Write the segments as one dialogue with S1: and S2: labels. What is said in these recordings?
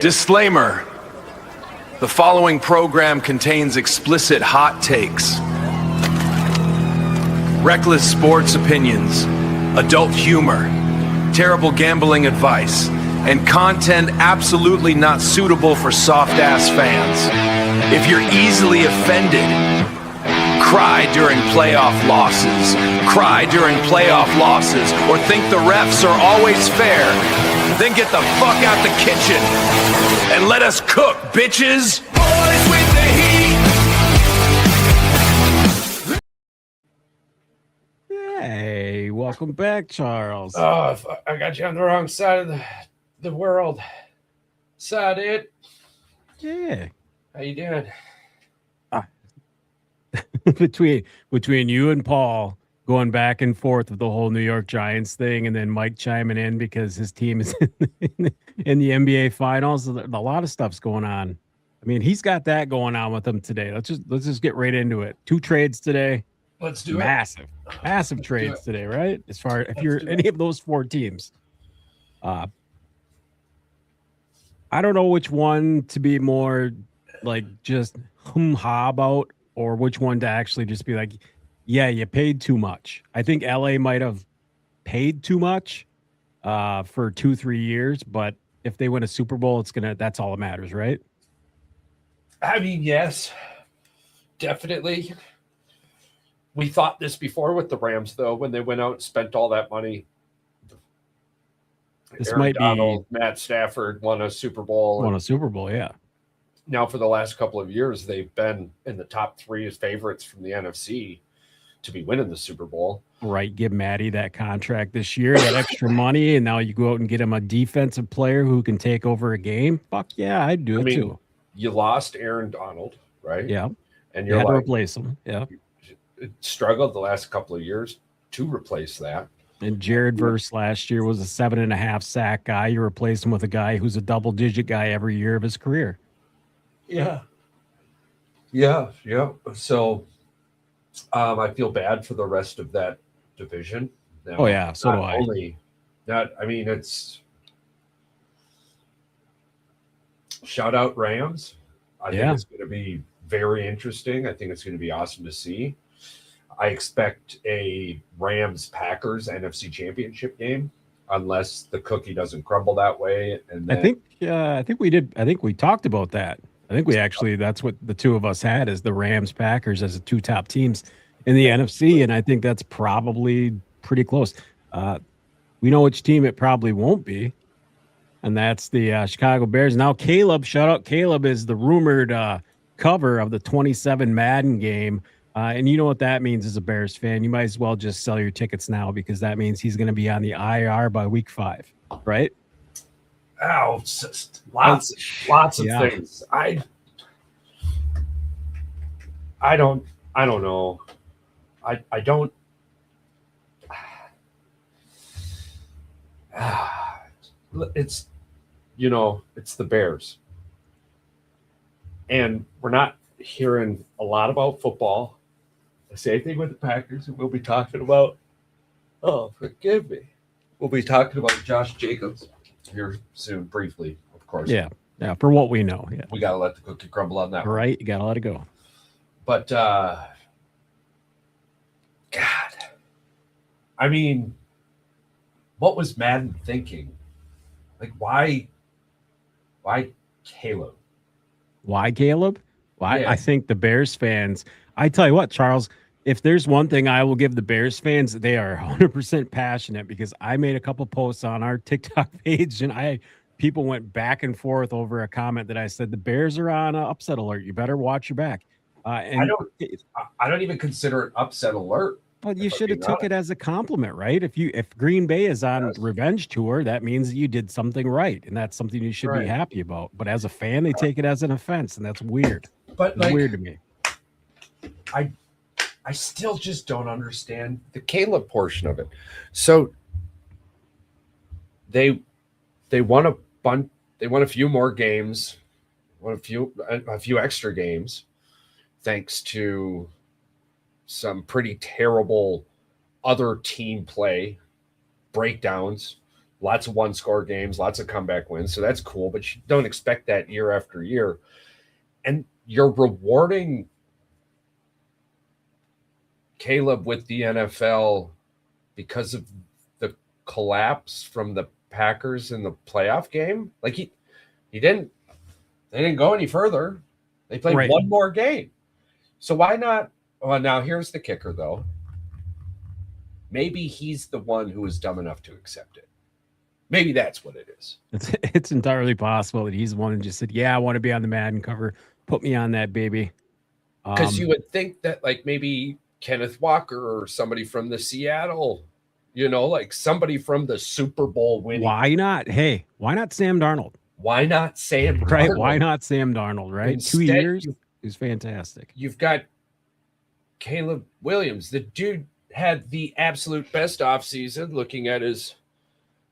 S1: Disclaimer: the following program contains explicit hot takes, reckless sports opinions, adult humor, terrible gambling advice, and content absolutely not suitable for soft-ass fans. If you're easily offended, cry during playoff losses, or think the refs are always fair, then get the fuck out the kitchen and let us cook, bitches! Boys with the heat!
S2: Hey, welcome back, Charles.
S3: Oh, I got you on the wrong side of the world. Side it.
S2: Yeah.
S3: How you doing?
S2: Between you and Paul going back and forth with the whole New York Giants thing, and then Mike chiming in because his team is in the NBA Finals. A lot of stuff's going on. I mean, he's got that going on with him today. Let's just get right into it. 2 trades today.
S3: Let's do
S2: massive trades today, right? As far if you're any of those 4 teams. I don't know which one to be more like just ha about, or which one to actually just be like, yeah, you paid too much. I think LA might have paid too much for 2-3 years, but if they win a Super Bowl, that's all that matters, right?
S3: I mean, yes, definitely. We thought this before with the Rams, though, when they went out and spent all that money.
S2: This
S3: Aaron
S2: might
S3: Donald,
S2: be
S3: Matt Stafford won a Super Bowl.
S2: Yeah.
S3: Now, for the last couple of years, they've been in the top 3 as favorites from the NFC to be winning the Super Bowl.
S2: Right. Give Matty that contract this year, that extra money, and now you go out and get him a defensive player who can take over a game. Fuck yeah, I'd do it too.
S3: You lost Aaron Donald, right?
S2: Yeah.
S3: And
S2: you had to replace him. Yeah.
S3: Struggled the last couple of years to replace that.
S2: And Jared Verse last year was a 7.5 sack guy. You replaced him with a guy who's a double-digit guy every year of his career.
S3: Yeah. So I feel bad for the rest of that division.
S2: Now, so do I.
S3: It's shout out Rams. I think it's going to be very interesting. I think it's going to be awesome to see. I expect a Rams-Packers NFC Championship game, unless the cookie doesn't crumble that way. And then,
S2: I think we did. I think we talked about that. I think that's what the two of us had, is the Rams-Packers as the 2 top teams in the NFC, and I think that's probably pretty close. We know which team it probably won't be, and that's the Chicago Bears. Now, Caleb, shout out Caleb, is the rumored cover of the 27 Madden game. And you know what that means as a Bears fan. You might as well just sell your tickets now, because that means he's going to be on the IR by week 5, right?
S3: Oh, it's just lots of things. I don't know. I don't. It's it's the Bears, and we're not hearing a lot about football. The same thing with the Packers, and we'll be talking about. Oh, forgive me. We'll be talking about Josh Jacobs here soon, briefly, of course.
S2: Yeah. For what we know, yeah.
S3: We got to let the cookie crumble on that.
S2: Right, you got to let it go.
S3: But God, I mean, what was Madden thinking? Like, why Caleb?
S2: Why Caleb? Well,
S3: Yeah.
S2: I think the Bears fans, I tell you what, Charles, if there's one thing I will give the Bears fans, they are 100% passionate, because I made a couple posts on our TikTok page, and people went back and forth over a comment that I said, the Bears are on an upset alert. You better watch your back.
S3: I don't even consider it upset alert.
S2: Well, you should have took it as a compliment, right? If Green Bay is on revenge tour, that means that you did something right, and that's something you should be happy about. But as a fan, they take it as an offense, and that's weird.
S3: But
S2: it's weird to me.
S3: I still just don't understand the Caleb portion of it. So they won a bunch. They won a few more games, a few extra games, thanks to some pretty terrible other team play breakdowns lots of one-score games, lots of comeback wins. So that's cool, but you don't expect that year after year. And you're rewarding Caleb with the NFL because of the collapse from the Packers in the playoff game. Like they didn't go any further. They played one more game. So why not? Well, now here's the kicker, though. Maybe he's the one who is dumb enough to accept it. Maybe that's what it is.
S2: It's entirely possible that he's the one who just said, yeah, I want to be on the Madden cover. Put me on that, baby.
S3: Because you would think that, like, maybe Kenneth Walker or somebody from the Seattle, like somebody from the Super Bowl winning.
S2: Why not? Hey, why not Sam Darnold?
S3: Why not Sam Darnold?
S2: Right? Why not Sam Darnold, right?
S3: Instead,
S2: 2 years is fantastic.
S3: You've got Caleb Williams. The dude had the absolute best offseason looking at his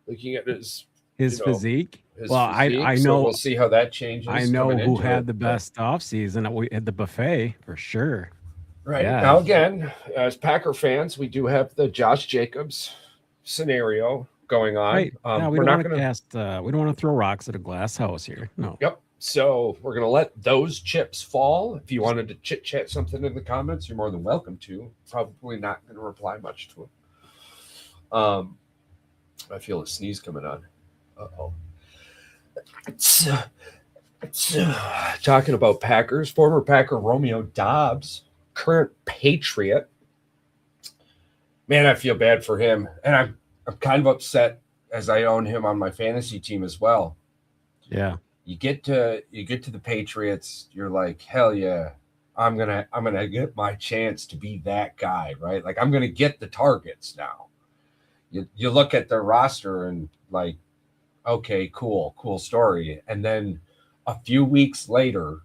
S2: physique.
S3: His
S2: well,
S3: physique.
S2: I know.
S3: So we'll see how that changes.
S2: I know who had the best offseason. We had the buffet for sure.
S3: Right.
S2: Yeah.
S3: Now, again, as Packer fans, we do have the Josh Jacobs scenario going on.
S2: Right. We don't want to throw rocks at a glass house here. No.
S3: Yep. So we're going to let those chips fall. If you wanted to chit chat something in the comments, you're more than welcome to. Probably not going to reply much to it. I feel a sneeze coming on. Uh-oh. It's talking about Packers. Former Packer Romeo Doubs, current Patriot. Man, I feel bad for him. And I'm kind of upset as I own him on my fantasy team as well.
S2: Yeah.
S3: You get to the Patriots, you're like, hell yeah, I'm gonna get my chance to be that guy, right? Like I'm gonna get the targets now. You look at their roster and like, okay, cool story. And then a few weeks later,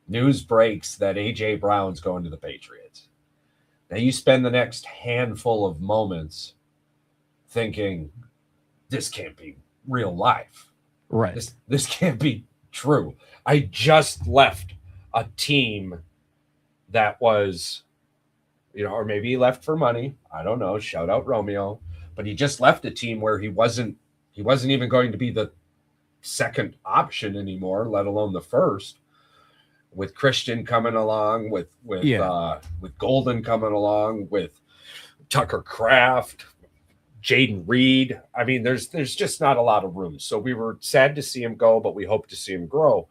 S3: news breaks that AJ Brown's going to the Patriots. Now you spend the next handful of moments thinking, this can't be real life.
S2: Right.
S3: This can't be true. I just left a team that was, or maybe he left for money. I don't know. Shout out Romeo. But he just left a team where he wasn't even going to be the second option anymore, let alone the first. With Christian coming along, with Golden coming along, with Tucker Kraft, Jaden Reed. I mean, there's just not a lot of room. So we were sad to see him go, but we hope to see him grow.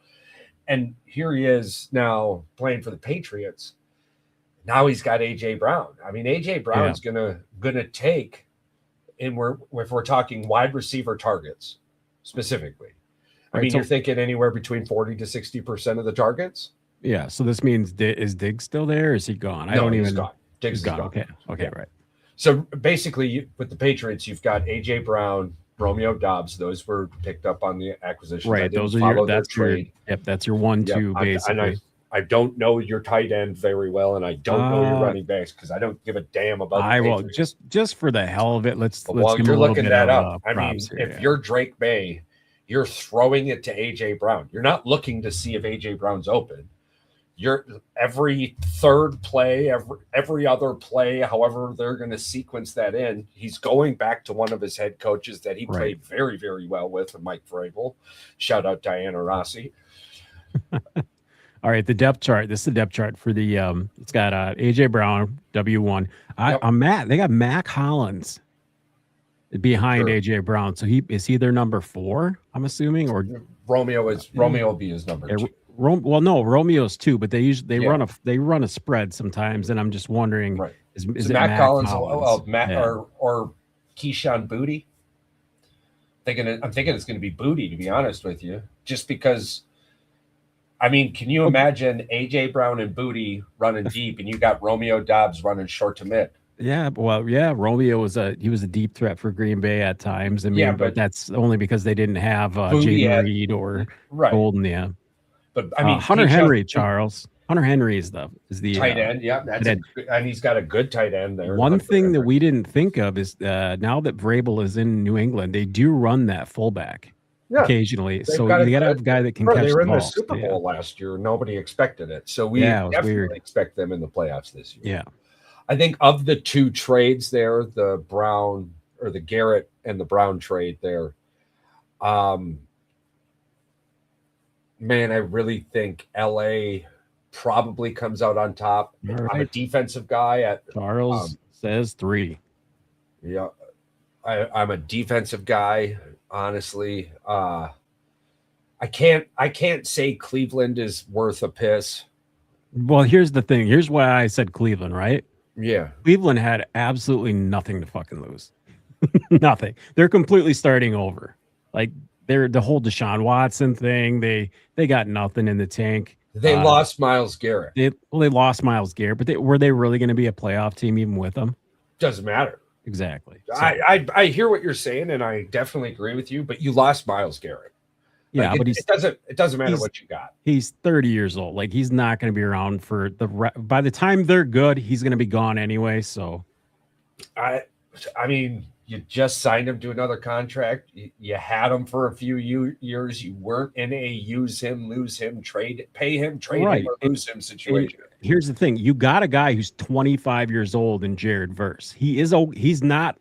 S3: And here he is now playing for the Patriots. Now he's got AJ Brown. I mean, AJ Brown's gonna take, and if we're talking wide receiver targets specifically. I mean, you're thinking anywhere between 40 to 60% of the targets.
S2: Yeah. So this means is Diggs still there? Or is he gone?
S3: He's gone. Diggs is gone.
S2: Okay. Yeah. Right.
S3: So basically, with the Patriots, you've got AJ Brown, Romeo Doubs. Those were picked up on the acquisition.
S2: Right. Those are that's trade. That's your 1-2 basically.
S3: And I don't know your tight end very well, and I don't know your running backs because I don't give a damn about. I will
S2: just for the hell of it. Let's
S3: you're looking that up. I mean, if you're Drake Maye, you're throwing it to AJ Brown. You're not looking to see if AJ Brown's open. You're every third play, every other play, however they're going to sequence that in, he's going back to one of his head coaches that he played very, very well with, Mike Vrabel. Shout out Diana Rossi.
S2: All right, the depth chart. This is the depth chart for the. It's got AJ Brown, W1. They got Mac Hollins behind AJ Brown. So is he their number 4? I'm assuming, or
S3: Romeo will be his number 2.
S2: Well, no, Romeo's 2, but they run a spread sometimes, and I'm just wondering, is it Mac Hollins?
S3: Or Keyshawn Booty? I'm thinking it's going to be Booty, to be honest with you, just because. I mean, can you imagine AJ Brown and Booty running deep, and you got Romeo Doubs running short to mid?
S2: Yeah, well, yeah, Romeo was a deep threat for Green Bay at times. I mean, but that's only because they didn't have Jaden Reed or Golden. Yeah,
S3: but I mean,
S2: Hunter Henry is the
S3: tight end. Yeah, and he's got a good tight end there.
S2: One thing that we didn't think of is now that Vrabel is in New England, they do run that fullback. Yeah, occasionally. So you got to have a guy that can catch the ball.
S3: They were in the Super Bowl last year. Nobody expected it. So we definitely expect them in the playoffs this year.
S2: Yeah.
S3: I think of the 2 trades there, the Brown or the Garrett and the Brown trade there. Man, I really think LA probably comes out on top.
S2: All
S3: I'm a
S2: right.
S3: defensive guy at
S2: Charles says 3.
S3: yeah. I'm a defensive guy, honestly. I can't say Cleveland is worth a piss.
S2: Well, here's the thing. Here's why I said Cleveland, right?
S3: Yeah.
S2: Cleveland had absolutely nothing to fucking lose. Nothing. They're completely starting over. Like they're the whole Deshaun Watson thing. They got nothing in the tank.
S3: They lost Myles Garrett.
S2: They lost Myles Garrett, but were they really going to be a playoff team even with them?
S3: Doesn't matter.
S2: Exactly. So,
S3: I hear what you're saying, and I definitely agree with you. But you lost Myles Garrett.
S2: Yeah,
S3: like
S2: but
S3: it doesn't matter what you got.
S2: He's 30 years old. Like he's not going to be around for by the time they're good, he's going to be gone anyway. So,
S3: I mean, you just signed him to another contract. You had him for a few years. You weren't in a use him, lose him, pay him, trade him, or lose him situation.
S2: Here's the thing: you got a guy who's 25 years old in Jared Verse. He's not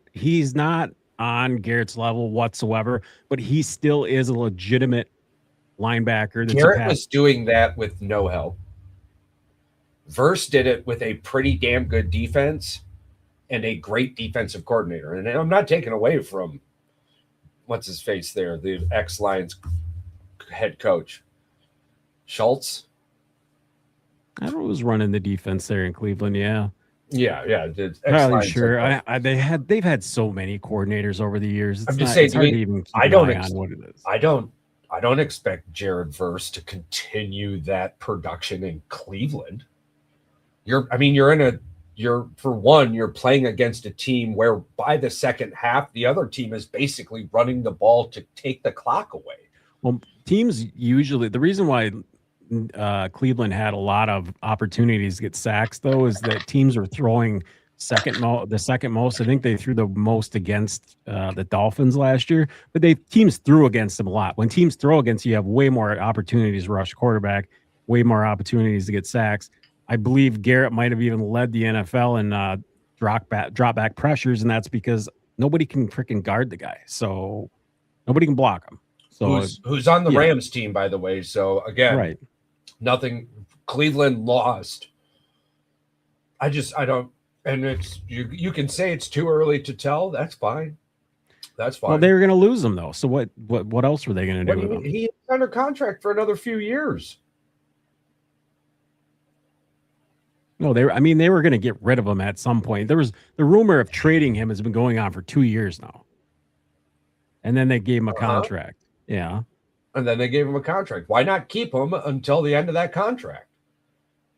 S2: on Garrett's level whatsoever, but he still is a legitimate linebacker.
S3: Garrett was doing that with no help. Verse did it with a pretty damn good defense and a great defensive coordinator. And I'm not taking away from what's his face there, the ex-Lions head coach, Schultz.
S2: I don't know who's running the defense there in Cleveland. Yeah.
S3: Probably
S2: sure. They've had so many coordinators over the years.
S3: I'm just saying. I don't expect Jared Verse to continue that production in Cleveland. You're playing against a team where by the second half, the other team is basically running the ball to take the clock away.
S2: Well, teams usually, the reason why Cleveland had a lot of opportunities to get sacks, though, is that teams were throwing the second most. I think they threw the most against the Dolphins last year, but teams threw against them a lot. When teams throw against you, have way more opportunities to rush quarterback, way more opportunities to get sacks. I believe Garrett might have even led the NFL in drop back pressures, and that's because nobody can freaking guard the guy, so nobody can block him. So
S3: who's on the Rams team, by the way? So again,
S2: right.
S3: Nothing. Cleveland lost. I don't. And it's you can say it's too early to tell. That's fine. That's fine.
S2: Well, they were going to lose him though. So what else were they going to do with him?
S3: He's under contract for another few years.
S2: No, they were going to get rid of him at some point. There was the rumor of trading him has been going on for 2 years now. And then they gave him a contract. Yeah.
S3: And then they gave him a contract. Why not keep him until the end of that contract?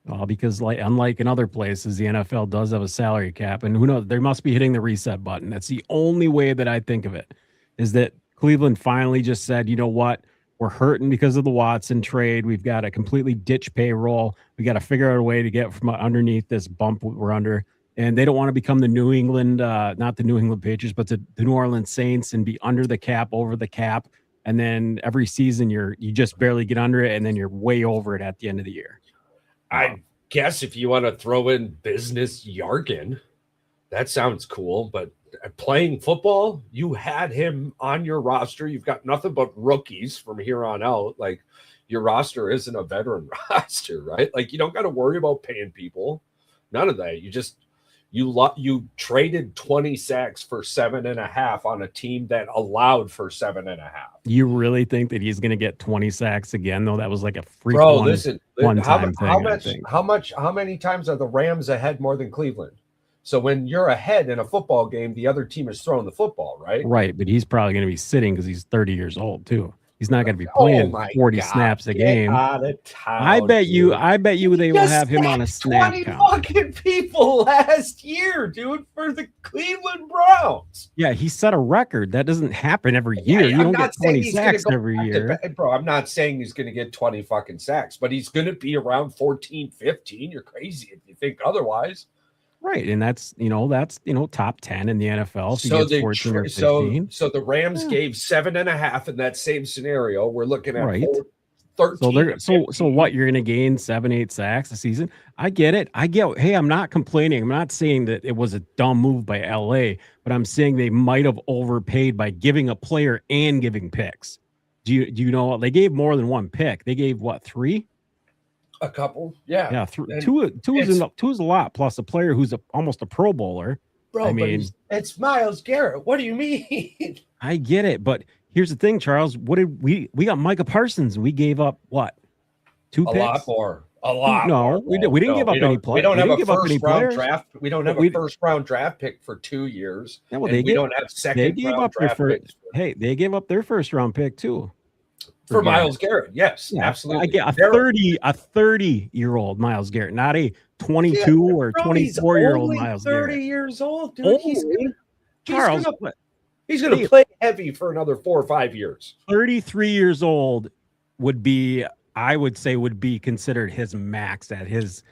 S2: Well, because unlike in other places, the NFL does have a salary cap, and who knows, they must be hitting the reset button. That's the only way that I think of it, is that Cleveland finally just said, you know what? We're hurting because of the Watson trade. We've got to completely ditch payroll. We got to figure out a way to get from underneath this bump we're under. And they don't want to become the New England, not the New England Patriots, but the New Orleans Saints and be under the cap, over the cap. And then every season you just barely get under it, and then you're way over it at the end of the year.
S3: I guess if you want to throw in business jargon, that sounds cool. But playing football, you had him on your roster. You've got nothing but rookies from here on out. Like, your roster isn't a veteran roster, right? Like, you don't got to worry about paying people. None of that. You traded 20 sacks for 7.5 on a team that allowed for 7.5.
S2: You really think that he's going to get 20 sacks again, though? That was like a freak
S3: one-time thing. How many times are the Rams ahead more than Cleveland? So when you're ahead in a football game, the other team is throwing the football, right?
S2: Right, but he's probably going to be sitting because he's 30 years old too. He's not going to be playing 40 snaps a game. I bet you they will have him on a snap
S3: 20
S2: count.
S3: fucking people last year, dude, for the Cleveland Browns.
S2: Yeah, he set a record. That doesn't happen every year. You don't get 20 sacks every year.
S3: Bro, I'm not saying he's going to get 20 fucking sacks, but he's going to be around 14, 15. You're crazy if you think otherwise.
S2: Right, and that's top 10 in the NFL.
S3: So the Rams gave 7.5 in that same scenario. We're looking at 13.
S2: So what, you're gonna gain 7-8 sacks a season? I get it. Hey, I'm not complaining. I'm not saying that it was a dumb move by LA, but I'm saying they might have overpaid by giving a player and giving picks. Do you know what? They gave more than one pick. They gave what, 3?
S3: A couple, yeah.
S2: Yeah, two is a lot, plus a player who's almost a Pro Bowler.
S3: Bro, I mean, it's Myles Garrett. What do you mean?
S2: I get it, but here's the thing, Charles. What did we got Micah Parsons? We gave up what? 2 picks?
S3: A lot
S2: no,
S3: more.
S2: We didn't give up any players.
S3: We don't have a first round draft. We don't have a first round draft pick for 2 years.
S2: Yeah, well,
S3: we don't have second round draft picks.
S2: Hey, they gave up their first round pick too.
S3: For Myles Garrett, yes,
S2: yeah,
S3: absolutely.
S2: I get a 30-year-old Myles Garrett, not a 22 or 24-year-old Myles Garrett.
S3: 30 years old, dude.
S2: Charles,
S3: he's going to play heavy for another 4 or 5 years.
S2: 33 years old would be, I would say, would be considered his max at his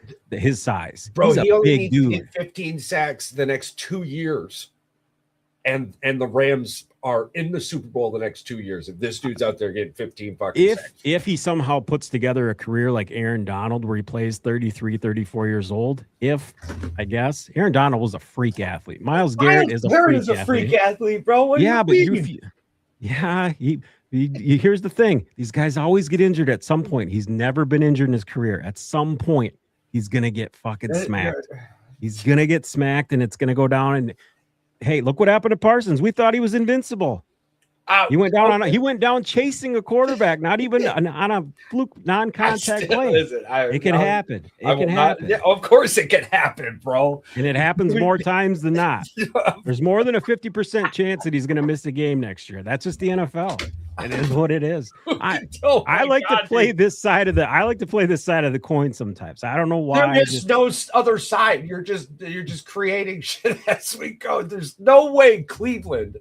S2: size.
S3: Bro,
S2: he's
S3: he only needs
S2: dude.
S3: to get 15 sacks the next 2 years. And the Rams are in the Super Bowl the next 2 years. If this dude's out there getting 15 fucking sacks.
S2: If he somehow puts together a career like Aaron Donald, where he plays 33, 34 years old, I guess Aaron Donald was a freak athlete. Myles Garrett is a freak
S3: athlete, bro. What
S2: yeah, but here's the thing. These guys always get injured at some point. He's never been injured in his career. At some point, he's going to get fucking smacked. He's going to get smacked, and it's going to go down. And hey, look what happened to Parsons. We thought he was invincible. He went down he went down chasing a quarterback, not even on a fluke non-contact play. It can happen. It can happen.
S3: Yeah, of course it can happen, bro.
S2: And it happens more times than not. There's more than a 50% chance that he's going to miss a game next year. That's just the NFL. It is what it is. I like to play this side of the coin sometimes. I don't know why.
S3: There is no other side. You're just creating shit as we go. There's no way Cleveland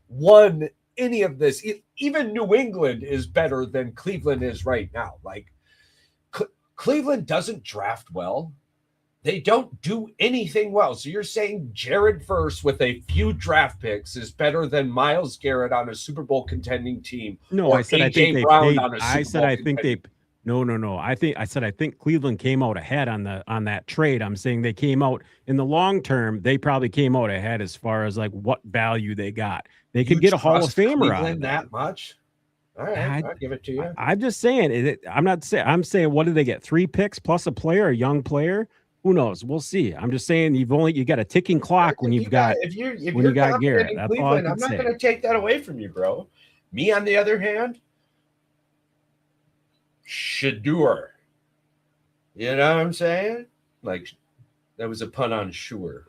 S3: won any of this. Even New England is better than Cleveland is right now. Like Cleveland doesn't draft well. They don't do anything well. So you're saying Jared Verse with a few draft picks is better than Myles Garrett on a Super Bowl contending team?
S2: No, I said I think they I think Cleveland came out ahead on that trade. I'm saying they came out in the long term. They probably came out ahead as far as like what value they got. They could get a Hall of Famer out of
S3: that much. All right, I'll give it to you.
S2: I'm just saying. I'm saying, what did they get? 3 picks plus a player, a young player. Who knows? We'll see. I'm just saying you got a ticking clock when you got Garrett. That's all I'm
S3: not going to take that away from you, bro. Me, on the other hand, Shedeur. You know what I'm saying? Like, that was a pun on sure.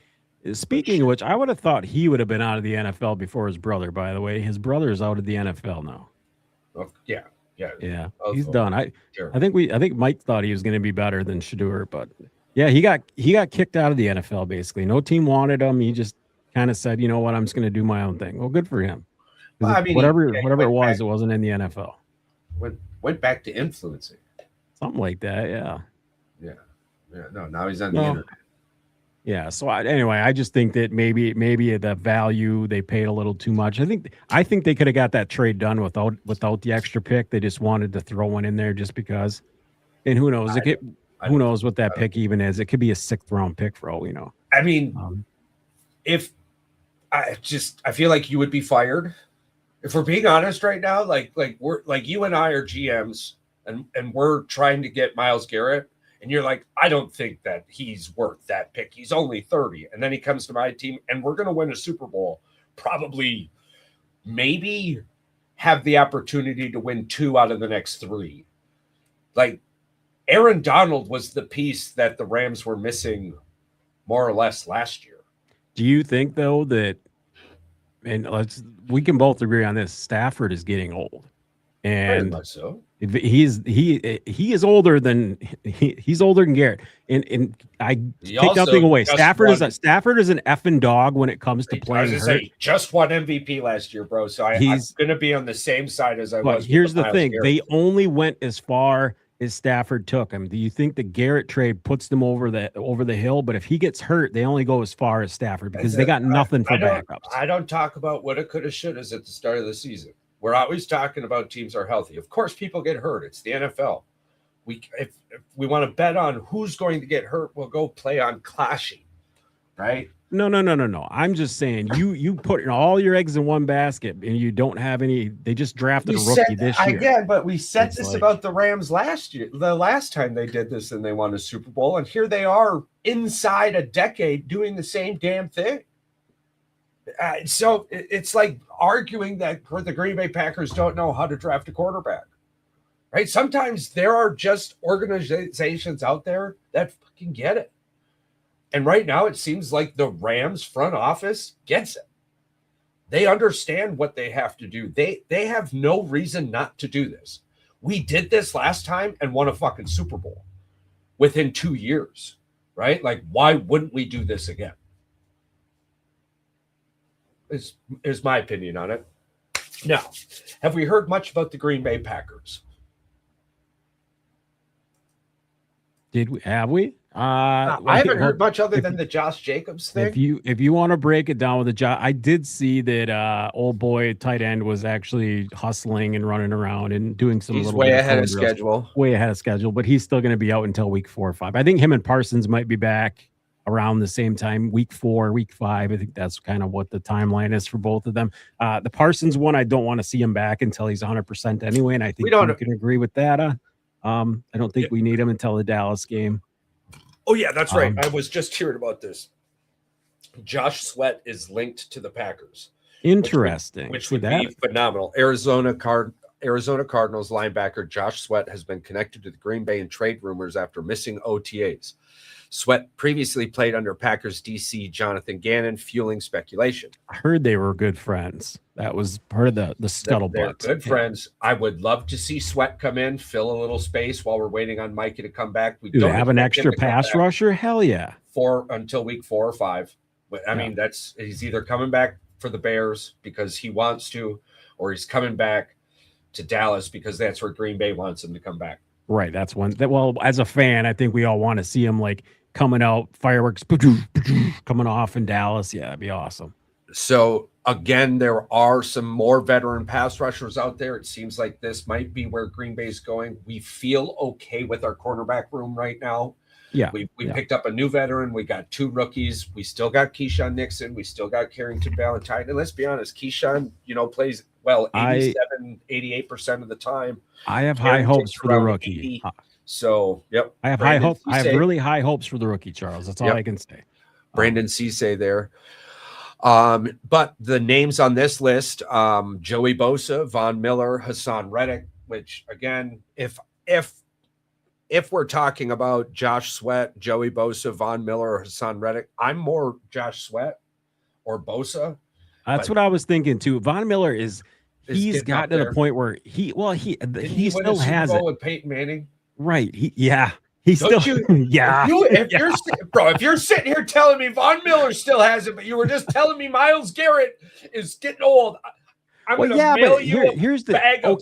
S2: Speaking of which, I would have thought he would have been out of the NFL before his brother, by the way. His brother is out of the NFL now.
S3: Oh, yeah.
S2: He's done. I think Mike thought he was going to be better than Shedeur, but yeah, he got kicked out of the NFL basically. No team wanted him. He just kind of said, you know what, I'm just going to do my own thing. Well, good for him. Well, I mean, whatever it was, it wasn't in the NFL.
S3: Went back to influencing.
S2: Something like that, yeah.
S3: No, now he's on the internet.
S2: Yeah. So I just think that maybe the value they paid a little too much. I think they could have got that trade done without the extra pick. They just wanted to throw one in there just because. And who knows? Who knows what that pick even is? It could be a 6th round pick for all we know.
S3: I mean, I feel like you would be fired if we're being honest right now. Like we're like you and I are GMs and we're trying to get Myles Garrett. And you're like, I don't think that he's worth that pick. He's only 30. And then he comes to my team and we're going to win a Super Bowl. Probably, maybe have the opportunity to win 2 out of the next 3. Like, Aaron Donald was the piece that the Rams were missing more or less last year.
S2: Do you think, though, that, and we can both agree on this, Stafford is getting old. And
S3: so.
S2: He is older than he's older than Garrett, and I take nothing away. Stafford is an effing dog when it comes to playing.
S3: Just won MVP last year, bro. So I'm going to be on the same side as I was.
S2: But here's the thing: they only went as far as Stafford took him. Do you think the Garrett trade puts them over the hill? But if he gets hurt, they only go as far as Stafford because they got nothing for backups.
S3: I don't talk about what it could have, should have at the start of the season. We're always talking about teams are healthy. Of course, people get hurt. It's the NFL. If we want to bet on who's going to get hurt, we'll go play on clashing, right?
S2: No. I'm just saying you put all your eggs in one basket and you don't have any. They just drafted a rookie this year.
S3: Again, but we said this about the Rams last year, the last time they did this and they won a Super Bowl. And here they are inside a decade doing the same damn thing. So it's like arguing that the Green Bay Packers don't know how to draft a quarterback, right? Sometimes there are just organizations out there that fucking get it. And right now it seems like the Rams front office gets it. They understand what they have to do. They have no reason not to do this. We did this last time and won a fucking Super Bowl within 2 years, right? Like, why wouldn't we do this again? Is my opinion on it. Now, have we heard much about the Green Bay Packers?
S2: Have we?
S3: I haven't heard much other than the Josh Jacobs thing.
S2: If you want to break it down with the Josh, I did see that old boy tight end was actually hustling and running around and doing some.
S3: He's way ahead of schedule.
S2: Way ahead of schedule, but he's still going to be out until week 4 or 5. I think him and Parsons might be back around the same time, week 4, week 5. I think that's kind of what the timeline is for both of them. The Parsons one, I don't want to see him back until he's 100% anyway, and I think you can agree with that. I don't think we need him until the Dallas game.
S3: Oh, yeah, that's right. I was just hearing about this. Josh Sweat is linked to the Packers.
S2: Interesting.
S3: Which would be phenomenal. Arizona Cardinals linebacker Josh Sweat has been connected to the Green Bay in trade rumors after missing OTAs. Sweat previously played under Packers DC Jonathan Gannon, fueling speculation.
S2: I heard they were good friends. That was part of the scuttlebutt.
S3: They're good friends. I would love to see Sweat come in, fill a little space while we're waiting on Mikey to come back. We
S2: don't have an extra pass rusher. Hell yeah!
S3: Until week 4 or 5. I mean, he's either coming back for the Bears because he wants to, or he's coming back to Dallas because that's where Green Bay wants him to come back.
S2: Right. That's one. Well, as a fan, I think we all want to see him like coming out, fireworks coming off in Dallas. Yeah, it'd be awesome.
S3: So again, there are some more veteran pass rushers out there. It seems like this might be where Green Bay's going. We feel okay with our cornerback room right now.
S2: Yeah.
S3: We picked up a new veteran. We got 2 rookies. We still got Keyshawn Nixon. We still got Carrington Valentine. And let's be honest, Keyshawn, plays well 88% of the time.
S2: I have high hopes for the rookie.
S3: 80. So, yep.
S2: I have high hopes. I have really high hopes for the rookie, Charles. That's all I can say.
S3: Brandon Cisse there. But the names on this list, Joey Bosa, Von Miller, Hassan Reddick, which again, if we're talking about Josh Sweat, Joey Bosa, Von Miller, or Hassan Reddick, I'm more Josh Sweat or Bosa.
S2: That's what I was thinking too. Von Miller he's got to the point where he still has it
S3: with Peyton Manning.
S2: Right. He's still
S3: if you're sitting here telling me Von Miller still has it, but you were just telling me Myles Garrett is getting old. I'm going to mail you
S2: here's the
S3: bag of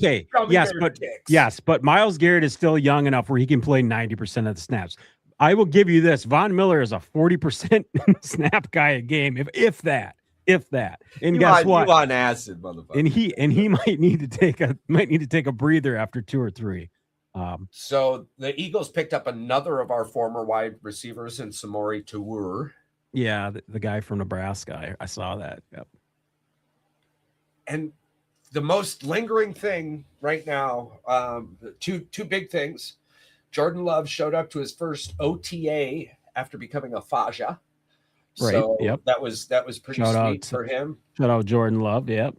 S2: but Myles Garrett is still young enough where he can play 90% of the snaps. I will give you this. Von Miller is a 40% snap guy a game, if that. And guess what?
S3: You on acid, motherfucker.
S2: And he might need to take a breather after 2 or 3.
S3: So the Eagles picked up another of our former wide receivers in Samori Toure.
S2: Yeah, the guy from Nebraska. I saw that. Yep.
S3: And the most lingering thing right now, two big things. Jordan Love showed up to his first OTA after becoming a Faja.
S2: Right.
S3: So
S2: yep.
S3: that was pretty sweet for him.
S2: Shout out Jordan Love. Yep.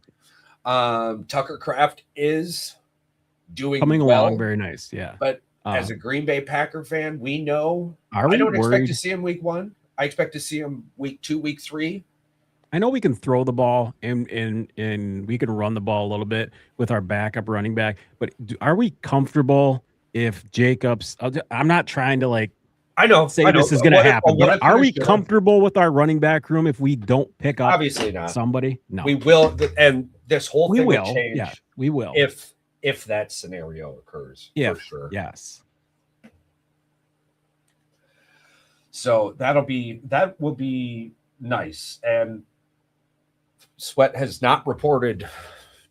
S3: Tucker Kraft is coming
S2: along very nice. Yeah.
S3: But as a Green Bay Packer fan, we know
S2: I don't
S3: expect to see him week 1. I expect to see him week 2, week 3.
S2: I know we can throw the ball and we can run the ball a little bit with our backup running back, but are we comfortable if Jacobs? I'm not trying to say this is going to happen, but are we comfortable with our running back room if we don't pick up
S3: obviously not
S2: somebody? No,
S3: we will, and this whole thing will change.
S2: Yeah, we will
S3: if that scenario occurs.
S2: Yeah,
S3: for sure.
S2: Yes.
S3: So that will be nice. And Sweat has not reported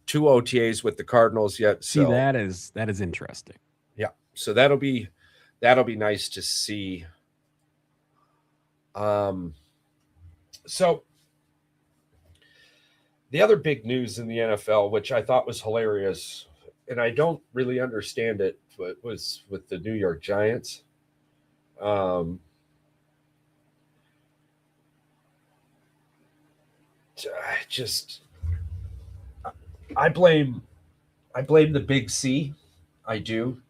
S3: two OTAs with the Cardinals yet.
S2: See,
S3: So
S2: that is interesting.
S3: yeah, so that'll be nice to see. So the other big news in the NFL, which I thought was hilarious, and I don't really understand it, but was with the New York Giants. I blame the big C. I do,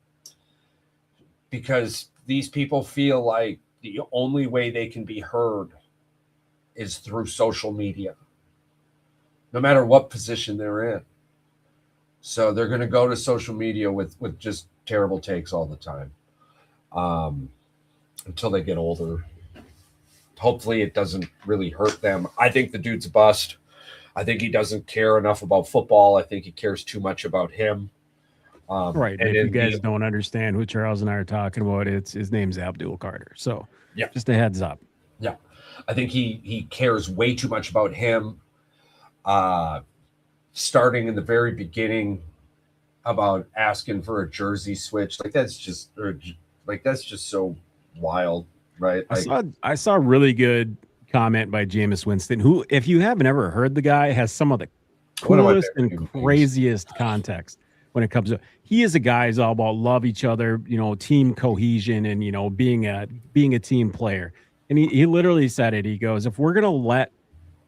S3: because these people feel like the only way they can be heard is through social media, no matter what position they're in. So they're going to go to social media with just terrible takes all the time, until they get older. Hopefully it doesn't really hurt them. I think the dude's a bust. I think he doesn't care enough about football. I think he cares too much about him.
S2: Right. And if you guys don't understand who Charles and I are talking about, his name's Abdul Carter. So
S3: yeah,
S2: just a heads up.
S3: Yeah. I think he cares way too much about him. Starting in the very beginning about asking for a jersey switch. That's just so wild, right?
S2: I saw a really good comment by Jameis Winston, who, if you haven't ever heard the guy, has some of the coolest and craziest context when it comes to. He is a guy who's all about love each other, team cohesion, and being a team player. And he literally said it. He goes, if we're gonna let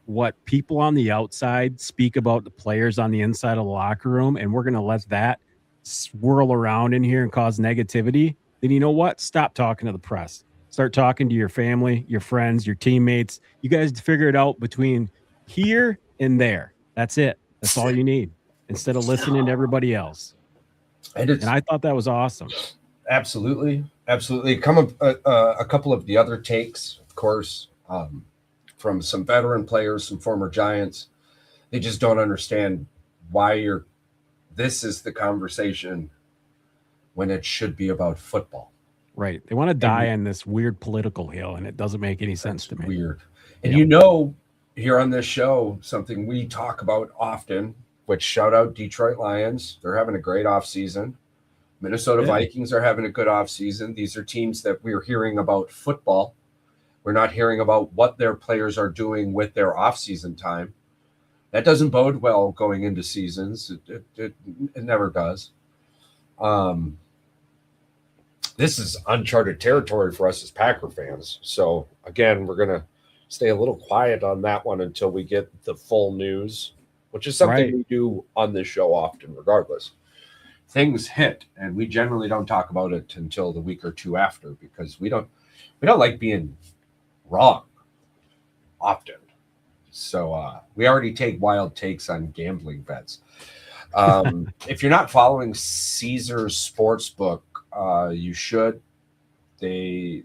S2: what people on the outside speak about the players on the inside of the locker room, and we're gonna let that swirl around in here and cause negativity, then you know what? Stop talking to the press. Start talking to your family, your friends, your teammates. You guys figure it out between here and there. That's it. That's all you need, instead of listening to everybody else. And I thought that was awesome.
S3: Absolutely. Come a couple of the other takes, of course, from some veteran players, some former Giants. They just don't understand why this is the conversation when it should be about football.
S2: Right. They want to die on this weird political hill, and it doesn't make any sense to me.
S3: Weird. And here on this show, something we talk about often, which shout out Detroit Lions. They're having a great offseason. Minnesota Vikings are having a good offseason. These are teams that we're hearing about football. We're not hearing about what their players are doing with their offseason time. That doesn't bode well going into seasons. It never does. This is uncharted territory for us as Packer fans. So, again, we're going to stay a little quiet on that one until we get the full news, which is something we do on this show often, regardless. Things hit, and we generally don't talk about it until the week or two after, because we don't like being wrong often. So we already take wild takes on gambling bets. If you're not following Caesars Sportsbook, you should. They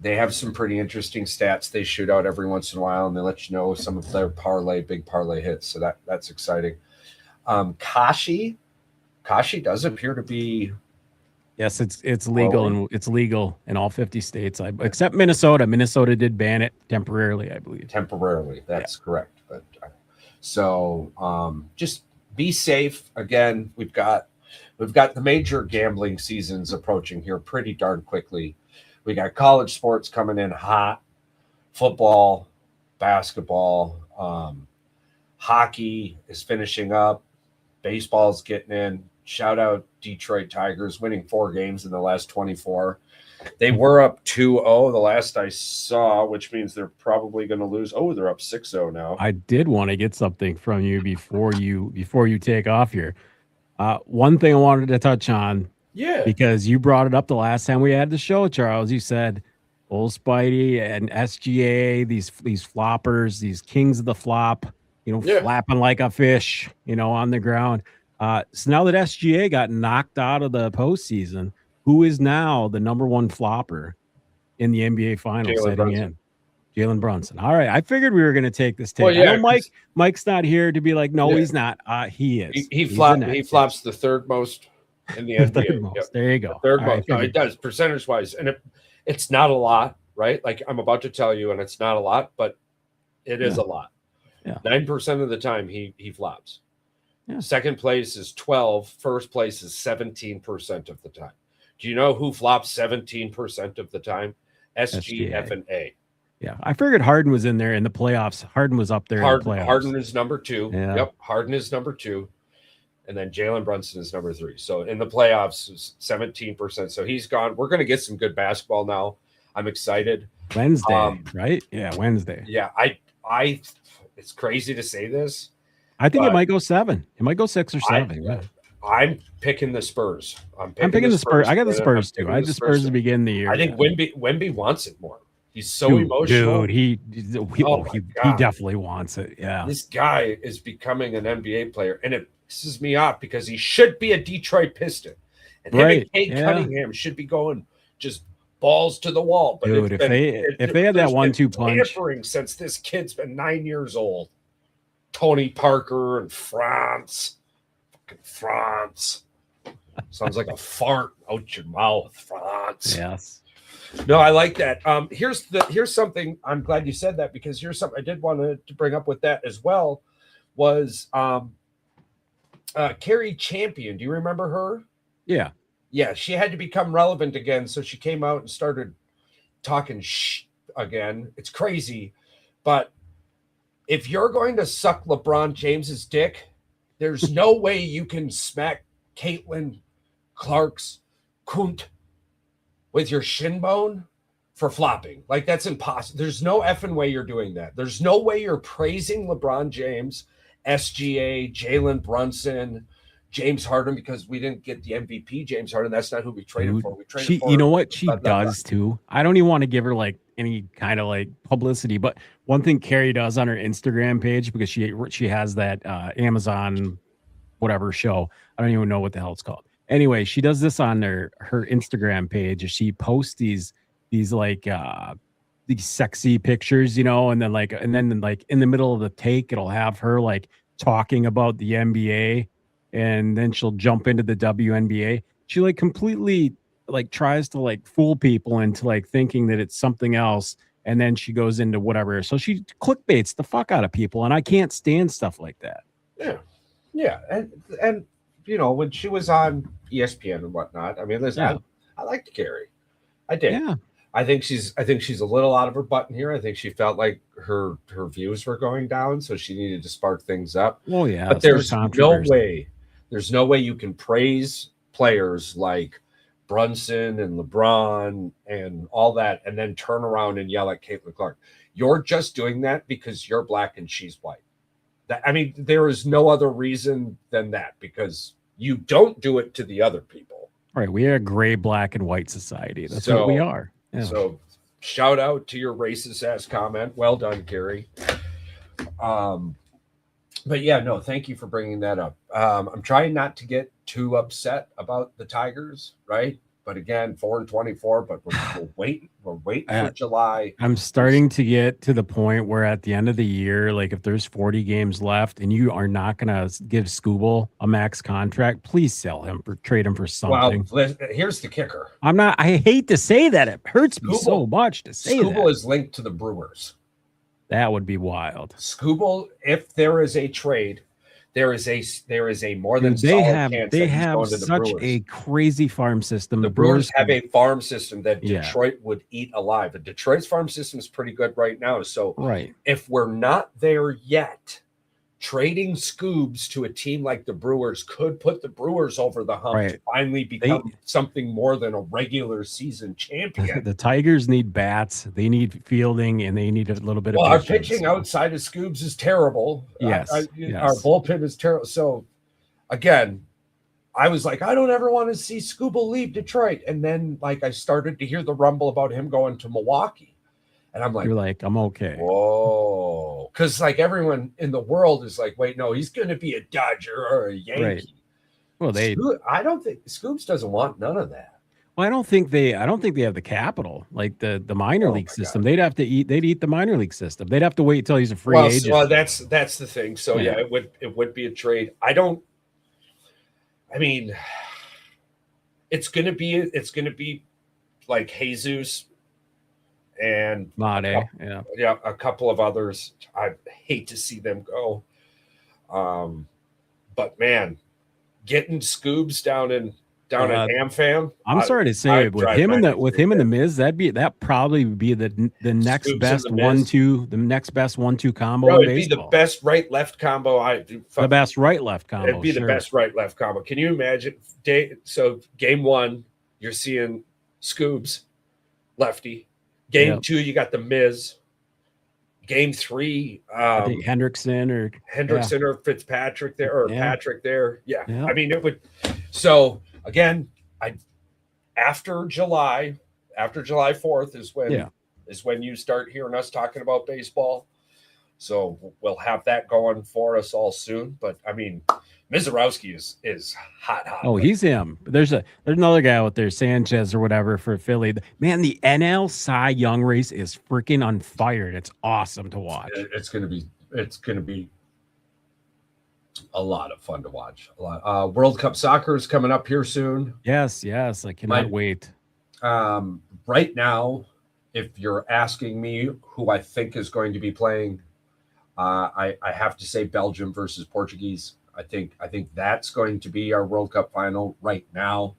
S3: have some pretty interesting stats they shoot out every once in a while, and they let you know some of their big parlay hits. So that's exciting. Kashi does appear to be.
S2: Yes, it's legal, and it's legal in all 50 states, except Minnesota. Minnesota did ban it temporarily, I believe.
S3: Temporarily, that's correct. But so just be safe. Again, we've got the major gambling seasons approaching here pretty darn quickly. We got college sports coming in hot, football, basketball, hockey is finishing up, baseball's getting in. Shout out Detroit Tigers, winning 4 games in the last 24. They were up 2-0 the last I saw, which means they're probably going to lose. Oh, they're up 6-0 now.
S2: I did want to get something from you before you take off here. One thing I wanted to touch on, because you brought it up the last time we had the show, Charles. You said Old Spidey and SGA, these floppers, these kings of the flop, flapping like a fish, on the ground. So now that SGA got knocked out of the postseason, who is now the number one flopper in the NBA Finals heading in? Jalen Brunson. All right. I figured we were going to take this take. I know Mike's not here to be like, no, he's not. He is.
S3: He flops the third most in the NBA.
S2: Third most. There you go.
S3: Third most. No, it does, percentage-wise. And it's not a lot, right? Like I'm about to tell you, and it's not a lot, but it is a lot.
S2: Yeah.
S3: 9% of the time he flops.
S2: Yeah.
S3: Second place is 12. First place is 17% of the time. Do you know who flops 17% of the time? SG, F, and A.
S2: Yeah, I figured Harden was in there in the playoffs. Harden was up there in the playoffs.
S3: Harden is number 2.
S2: Yeah.
S3: Yep, Harden is number 2. And then Jalen Brunson is number 3. So in the playoffs, it's 17%. So he's gone. We're going to get some good basketball now. I'm excited.
S2: Wednesday, right? Yeah, Wednesday.
S3: Yeah, I. It's crazy to say this.
S2: I think it might go 7. It might go 6 or 7. Yeah.
S3: I'm picking the Spurs. I'm
S2: picking the Spurs. I got the Spurs too. I had the Spurs to begin the year.
S3: I think Wemby wants it more. He's so emotional.
S2: Dude, he definitely wants it. Yeah.
S3: This guy is becoming an NBA player, and it pisses me off because he should be a Detroit Piston. And him and Kate Cunningham should be going just balls to the wall. But
S2: dude, if they had that 1-2 punch
S3: since this kid's been 9 years old, Tony Parker and Franz. France sounds like a fart out your mouth, France.
S2: Yes.
S3: No, I like that. Here's something. I'm glad you said that because here's something I did want to bring up with that as well. Was Carrie Champion? Do you remember her?
S2: Yeah.
S3: Yeah, she had to become relevant again, so she came out and started talking again. It's crazy, but if you're going to suck LeBron James's dick, there's no way you can smack Caitlin Clark's cunt with your shin bone for flopping. Like, that's impossible. There's no effing way you're doing that. There's no way you're praising LeBron James, SGA, Jalen Brunson, James Harden, because we didn't get the MVP James Harden. That's not who we traded for. We traded for.
S2: You know what she does too? I don't even want to give her like any kind of like publicity, but one thing Carrie does on her Instagram page, because she has that Amazon whatever show. I don't even know what the hell it's called. Anyway, she does this on her Instagram page. She posts these like these sexy pictures, you know, and then in the middle of the take, it'll have her like talking about the NBA. And then she'll jump into the WNBA. She like completely like tries to like fool people into like thinking that it's something else. And then she goes into whatever. So she clickbaits the fuck out of people. And I can't stand stuff like that.
S3: Yeah. Yeah. And you know, when she was on ESPN and whatnot, I mean, listen, I liked Carrie. I did. Yeah. I think she's a little out of her button here. I think she felt like her views were going down. So she needed to spark things up.
S2: Oh yeah.
S3: But there's no way you can praise players like Brunson and LeBron and all that and then turn around and yell at Caitlin Clark. You're just doing that because you're black and she's white. There is no other reason than that, because you don't do it to the other people.
S2: All right. We are a gray, black, and white society. That's what we are. Yeah.
S3: So shout out to your racist ass comment. Well done, Carrie. But yeah, no, thank you for bringing that up. I'm trying not to get too upset about the Tigers, right? But again, 4-24, but we're waiting for July.
S2: I'm starting to get to the point where at the end of the year, like if there's 40 games left and you are not going to give Scooble a max contract, please sell him or trade him for something.
S3: Well, here's the kicker.
S2: I hate to say that. It hurts me so much to say that.
S3: Scooble is linked to the Brewers.
S2: That would be wild.
S3: Scooble, if there is a trade, there is a more than solid chance
S2: they have such a crazy farm system.
S3: The Brewers have a farm system that Detroit would eat alive. And Detroit's farm system is pretty good right now. So if we're not there yet, trading Scoobs to a team like the Brewers could put the Brewers over the hump to finally become something more than a regular season champion.
S2: The Tigers need bats, they need fielding, and they need a little bit of
S3: our pitching outside of Scoobs is terrible.
S2: Yes.
S3: Our bullpen is terrible. So again, I was like, I don't ever want to see Scooble leave Detroit. And then like I started to hear the rumble about him going to Milwaukee. And I'm like,
S2: you're like, I'm okay.
S3: Whoa. Because like everyone in the world is like, wait, no, he's going to be a Dodger or a Yankee. Right.
S2: Well,
S3: I don't think Scoops doesn't want none of that.
S2: Well, I don't think they have the capital, like the minor league system.
S3: God.
S2: They'd eat the minor league system. They'd have to wait until he's a free agent.
S3: Well, that's the thing. So it would be a trade. It's gonna be like Jesus and
S2: Made, yeah,
S3: a couple of others. I hate to see them go. But man, getting Scoobs down in AmFam.
S2: I'm sorry to say, with him and the Miz, that probably would be the next
S3: Scoobs
S2: best
S3: and the Miz.
S2: 1-2, the next best 1-2 combo.
S3: Bro,
S2: in
S3: it'd
S2: baseball.
S3: be the best right left combo.
S2: The best right left combo.
S3: It'd be the best right left combo. Can you imagine? So game 1, you're seeing Scoobs, lefty. Game 2, you got the Miz. Game 3,
S2: I think Hendrickson
S3: or Fitzpatrick there, or Patrick there. Yeah. I mean, it would. So again, after July 4th is when you start hearing us talking about baseball. So we'll have that going for us all soon. But I mean, Mizorowski is hot.
S2: Oh, he's him. There's another guy out there, Sanchez or whatever, for Philly. Man, the NL Cy Young race is freaking on fire. It's awesome to watch.
S3: It's gonna be a lot of fun to watch. World Cup soccer is coming up here soon.
S2: Yes, I cannot wait.
S3: Right now, if you're asking me who I think is going to be playing, I have to say Belgium versus Portuguese. I think that's going to be our World Cup final right now.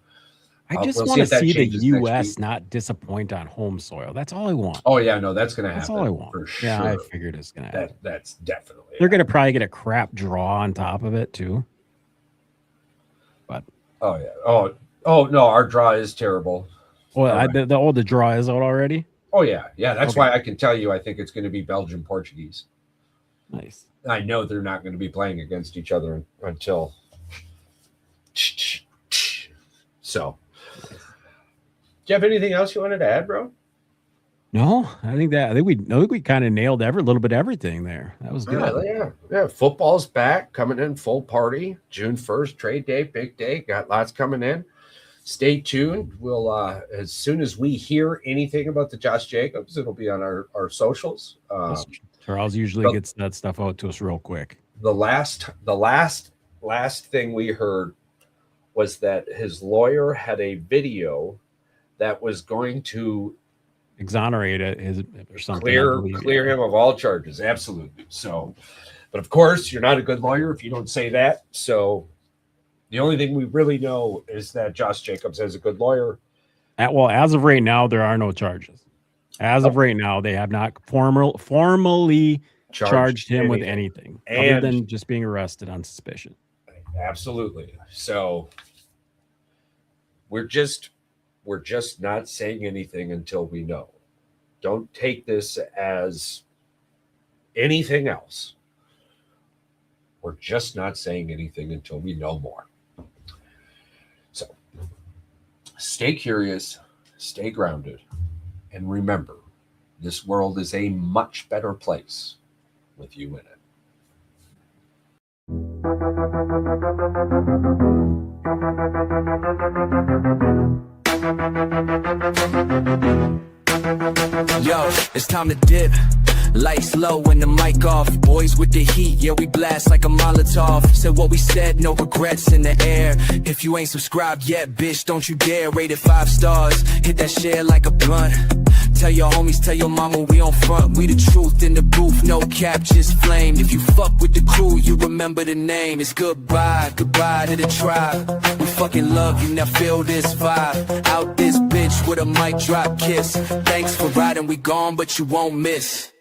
S2: I just want to see the U.S. not disappoint on home soil. That's all I want.
S3: Oh yeah, no, that's going to happen.
S2: That's all I want.
S3: For sure.
S2: Yeah, I figured it's going to happen.
S3: That's definitely.
S2: They're going to probably get a crap draw on top of it too. But
S3: oh yeah, oh no, our draw is terrible.
S2: Well, the draw is out already.
S3: Oh yeah. That's why I can tell you I think it's going to be Belgium Portuguese.
S2: Nice.
S3: I know they're not going to be playing against each other until. So, do you have anything else you wanted to add, bro?
S2: No, I think we kind of nailed a little bit of everything there. That was good.
S3: Yeah. Football's back, coming in full party. June 1st, trade day, big day. Got lots coming in. Stay tuned. We'll as soon as we hear anything about the Josh Jacobs, it'll be on our socials.
S2: Charles usually gets that stuff out to us real quick.
S3: The last thing we heard was that his lawyer had a video that was going to
S2: exonerate it or something.
S3: Clear him of all charges. Absolutely. So, but of course, you're not a good lawyer if you don't say that. So the only thing we really know is that Josh Jacobs is a good lawyer.
S2: As of right now, there are no charges. As of right now, they have not formally charged him with anything other than just being arrested on suspicion.
S3: Absolutely. So we're just not saying anything until we know. Don't take this as anything else. We're just not saying anything until we know more. So stay curious, stay grounded, and remember, this world is a much better place with you in it.
S4: Yo, it's time to dip. Lights low and the mic off. Boys with the heat, yeah, we blast like a Molotov. Said what we said, no regrets in the air. If you ain't subscribed yet, bitch, don't you dare. Rate it 5 stars, hit that share like a blunt. Tell your homies, tell your mama we on front. We the truth in the booth, no cap, just flamed. If you fuck with the crew, you remember the name. It's goodbye, goodbye to the tribe. We fucking love you, now feel this vibe. Out this bitch with a mic drop kiss. Thanks for riding, we gone, but you won't miss.